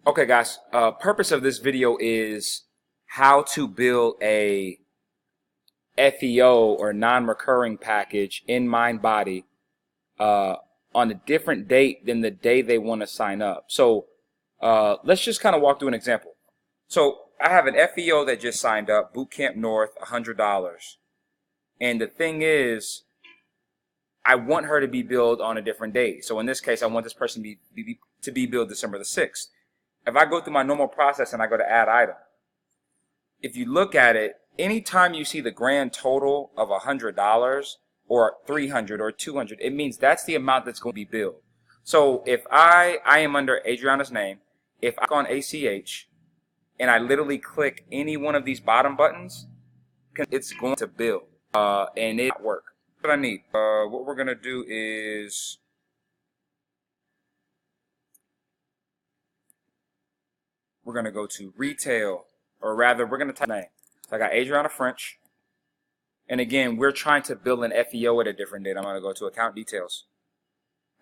Okay, guys, purpose of this video is how to build a FEO or non-recurring package in Mindbody on a different date than the day they want to sign up. So let's just kind of walk through an example. So I have an FEO that just signed up, Bootcamp North, $100. And the thing is, I want her to be billed on a different date. So in this case, I want this person to be billed December the 6th. If I go through my normal process and I go to add item, if you look at it, anytime you see the grand total of $100 or 300 or 200, it means that's the amount that's going to be billed. So if I am under Adriana's name, if I click on ACH and I literally click any one of these bottom buttons, it's going to bill and it work. What I need, what we're going to do is we're going to go to retail, or rather we're going to type name. So I got Adriana French. And again, we're trying to build an FEO at a different date. I'm going to go to account details.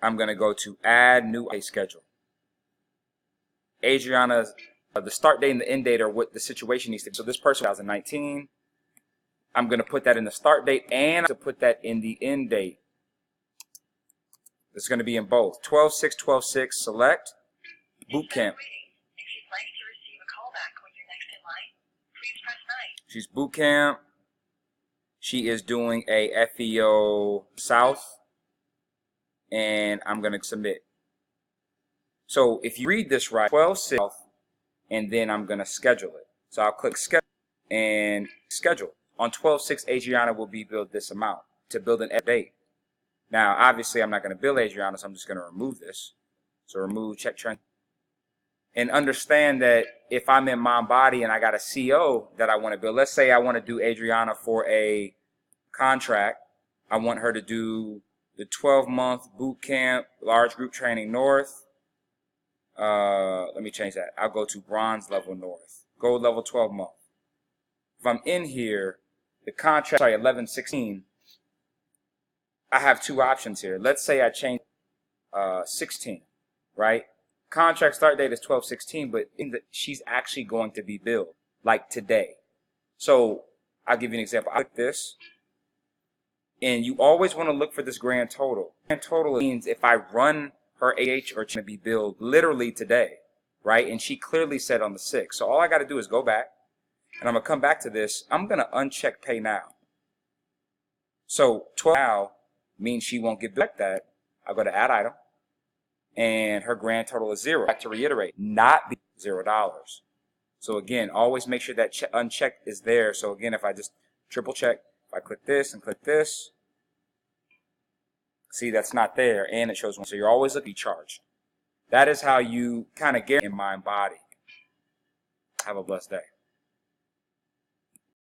I'm going to go to add new pay schedule. Adriana's, the start date and the end date are what the situation needs to be. So this person, 2019. I'm going to put that in the start date and to put that in the end date. It's going to be in both. 12/6, 12/6, select, bootcamp. She's bootcamp. She is doing a FEO South. And I'm going to submit. So if you read this right, 12/6 South, and then I'm going to schedule it. So I'll click schedule and schedule. On 12/6, Adriana will be billed this amount to build an date. Now, obviously, I'm not going to bill Adriana, so I'm just going to remove this. So remove check trend. And understand that if I'm in Mindbody and I got a CO that I want to build, let's say I want to do Adriana for a contract. I want her to do the 12-month boot camp, large group training North. Let me change that. I'll go to bronze level North, gold level 12 month. If I'm in here, the contract, 11/16, I have two options here. Let's say I change 16, right? Contract start date is 12/16, but she's actually going to be billed like today. So I'll give you an example. I click this, and you always want to look for this grand total. Grand total means if I run her AH or to be billed literally today, right? And she clearly said on the 6th. So all I got to do is go back, and I'm going to come back to this. I'm going to uncheck pay now. So 12 now means she won't get billed like that. I'll go to add item, and her grand total is 0. Back to reiterate, not $0. So again, always make sure that unchecked is there. So again, if I just triple check, if I click this and click this, see that's not there, and it shows one. So you're always looking to be charged. That is how you kind of get in Mindbody. Have a blessed day.